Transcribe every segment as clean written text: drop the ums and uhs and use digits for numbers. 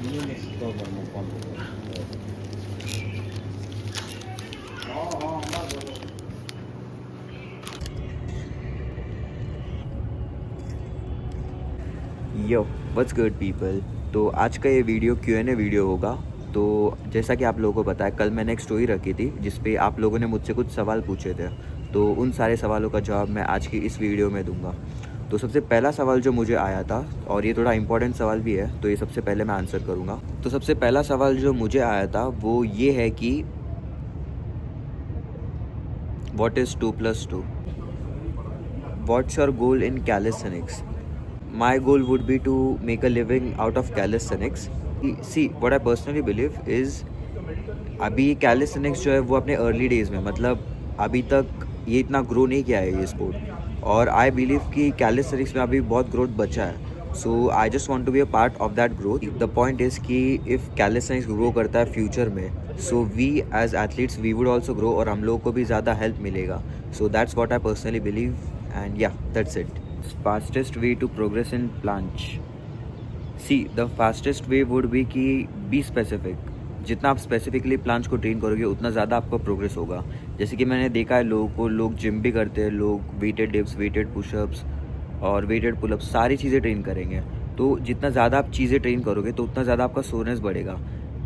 Yo what's good people. तो आज का ये वीडियो Q&A वीडियो होगा। तो जैसा कि आप लोगों को पता है, कल मैंने एक स्टोरी रखी थी जिस पे आप लोगों ने मुझसे कुछ सवाल पूछे थे। तो उन सारे सवालों का जवाब मैं आज की इस वीडियो में दूंगा। तो सबसे पहला सवाल जो मुझे आया था, और ये थोड़ा इंपॉर्टेंट सवाल भी है, तो ये सबसे पहले मैं आंसर करूँगा। तो सबसे पहला सवाल जो मुझे आया था वो ये है कि what is 2+2? What's your goal in calisthenics? My goal would be to make a living out of calisthenics. See, what I personally believe is अभी calisthenics जो है वो अपने अर्ली डेज़ में, मतलब अभी तक ये इतना ग्रो नहीं किया है ये स्पोर्ट, और आई बिलीव कि calisthenics में अभी बहुत ग्रोथ बचा है। So I just want to be a part of that growth. The point is कि इफ़ calisthenics ग्रो करता है फ्यूचर में, so we as athletes we would also grow, और हम लोगों को भी ज़्यादा हेल्प मिलेगा। So that's what I personally believe, and yeah that's it. Fastest way to progress in planche? See, the fastest way would be कि be specific. जितना आप स्पेसिफिकली प्लांच को ट्रेन करोगे उतना ज़्यादा आपका प्रोग्रेस होगा। जैसे कि मैंने देखा है लोगों को, लोग जिम भी करते हैं, लोग वेटेड डिप्स, वेटेड पुशअप्स और वेटेड पुलअप्स सारी चीज़ें ट्रेन करेंगे। तो जितना ज़्यादा आप चीज़ें ट्रेन करोगे तो उतना ज़्यादा आपका सोरनेस बढ़ेगा।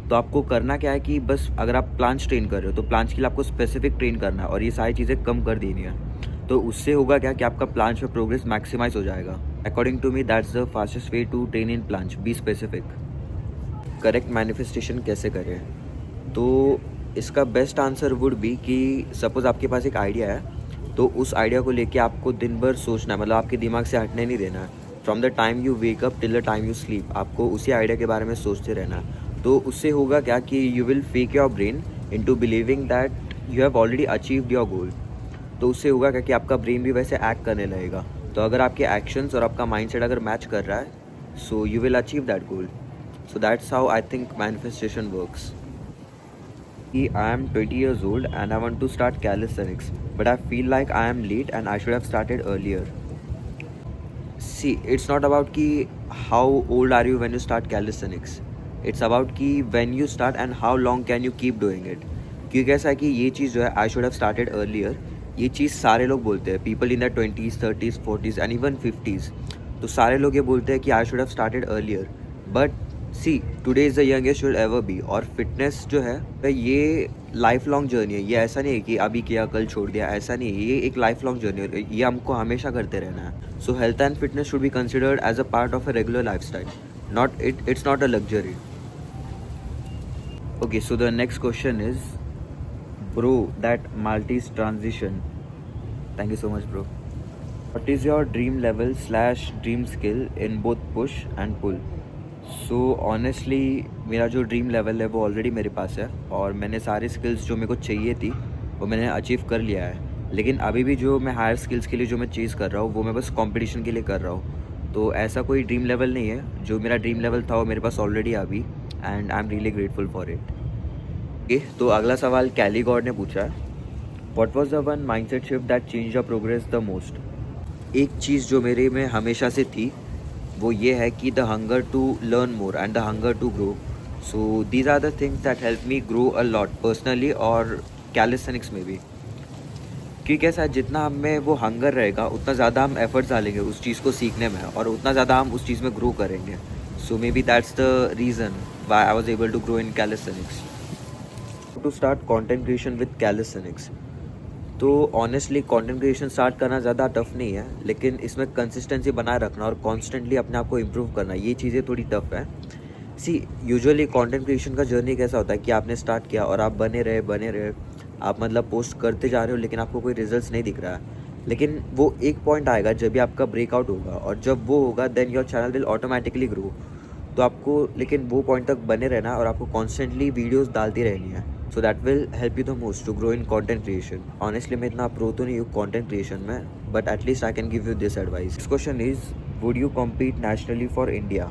तो आपको करना क्या है कि बस अगर आप प्लांच ट्रेन कर रहे हो तो प्लांच के लिए आपको स्पेसिफिक ट्रेन करना है और ये सारी चीज़ें कम कर देनी है। तो उससे होगा क्या कि आपका प्लांच में प्रोग्रेस मैक्सिमाइज हो जाएगा। According to me that's the fastest way to train in planche, be specific. Correct manifestation कैसे करें? तो इसका बेस्ट आंसर वुड बी कि सपोज़ आपके पास एक आइडिया है, तो उस आइडिया को लेके आपको दिन भर सोचना है, मतलब आपके दिमाग से हटने नहीं देना है। From the time you wake up till the time you sleep आपको उसी आइडिया के बारे में सोचते रहना है। तो उससे होगा क्या कि you will fake your brain into believing that you have already achieved your goal. तो उससे होगा क्या कि आपका ब्रेन भी वैसे एक्ट करने लगेगा। तो अगर आपके एक्शंस और आपका माइंडसेट अगर मैच कर रहा है, so you will achieve that goal. So that's how I think manifestation works. कि I am 20 years old and I want to start calisthenics, but I feel like I am late and I should have started earlier. See, it's not about कि how old are you when you start calisthenics. It's about कि when you start and how long can you keep doing it. क्योंकि ऐसा है कि ये चीज़ जो है I should have started earlier, ये चीज़ सारे लोग बोलते हैं, पीपल इन द 20s, 30s, 40s and even 50s। तो सारे लोग ये बोलते हैं कि I should have started earlier. But see, today is the youngest will ever be. और फिटनेस जो है ये लाइफ लॉन्ग जर्नी है। ये ऐसा नहीं है कि अभी किया कल छोड़ दिया, ऐसा नहीं है। ये एक लाइफ लॉन्ग जर्नी है, ये हमको हमेशा करते रहना है। So health and fitness should be considered as a part of a regular life style, not it's not a luxury. Okay, so the next question is, bro, that Maltese transition. Thank you so much, bro. What is your dream level / dream skill in both push and pull? So honestly, मेरा जो dream level है वो already मेरे पास है, और मैंने सारी skills जो मेरे को चाहिए थी वो मैंने अचीव कर लिया है। लेकिन अभी भी जो मैं हायर स्किल्स के लिए जो मैं चीज़ कर रहा हूँ वो मैं बस कंपटीशन के लिए कर रहा हूँ। तो ऐसा कोई ड्रीम लेवल नहीं है। जो मेरा ड्रीम लेवल था वो मेरे पास ऑलरेडी अभी, and I am really grateful for it. तो अगला सवाल कैली गॉड ने पूछा है, what was the one mindset shift that change your progress the most? एक चीज़ जो मेरे में हमेशा से थी वो ये है कि the hunger to learn more and the hunger to grow. So these are the things that help me grow a lot personally और कैलिस्थेनिक्स में भी। क्योंकि कैसा है, जितना हम में वो हंगर रहेगा उतना ज़्यादा हम एफर्ट्स डालेंगे उस चीज़ को सीखने में, और उतना ज़्यादा हम उस चीज़ में ग्रो करेंगे। So maybe that's the reason why I was able to grow in calisthenics. To start content creation with calisthenics? तो ऑनेस्टली कंटेंट क्रिएशन स्टार्ट करना ज़्यादा टफ नहीं है, लेकिन इसमें कंसिस्टेंसी बनाए रखना और कॉन्स्टेंटली अपने आप को इम्प्रूव करना, ये चीज़ें थोड़ी टफ है। सी, यूजुअली कंटेंट क्रिएशन का जर्नी कैसा होता है कि आपने स्टार्ट किया और आप बने रहे, आप मतलब पोस्ट करते जा रहे हो, लेकिन आपको कोई रिजल्ट्स नहीं दिख रहा है। लेकिन वो एक पॉइंट आएगा जब भी आपका ब्रेकआउट होगा, और जब वो होगा then your channel will automatically grow. तो आपको लेकिन वो पॉइंट तक बने रहना और आपको कॉन्स्टेंटली वीडियोस डालती रहनी है। So that will help you the most to grow in content creation. Honestly मैं इतना प्रो तो नहीं हूँ कंटेंट क्रिएशन में, but at least I can give you this advice. This question is, would you compete nationally for India?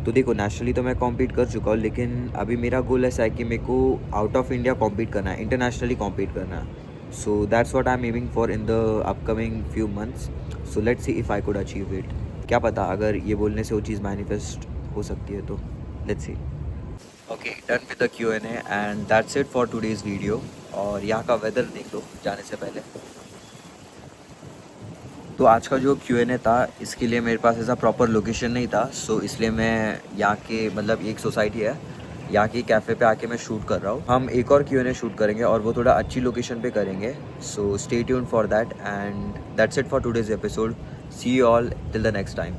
तो देखो, nationally तो मैं कॉम्पीट कर चुका हूँ, लेकिन अभी मेरा गोल ऐसा है कि मेरे को आउट ऑफ इंडिया कॉम्पीट करना है, इंटरनेशनली कॉम्पीट करना है। So that's what I am aiming for in the upcoming few months. So let's see if I could achieve it. क्या पता अगर ये बोलने से वो चीज़ मैनिफेस्ट हो सकती है तो। Let's see. Okay, done with the Q&A and that's it for today's video. और यहाँ का वेदर देख लो जाने से पहले. तो आज का जो Q&A था, इसके लिए मेरे पास ऐसा प्रॉपर लोकेशन नहीं था, सो इसलिए मैं यहाँ के मतलब एक सोसाइटी है यहाँ की कैफ़े पे आके मैं शूट कर रहा हूँ. हम एक और Q&A शूट करेंगे और वो थोड़ा अच्छी लोकेशन पे करेंगे. So stay tuned for that and that's it for today's episode. See you all till the next time.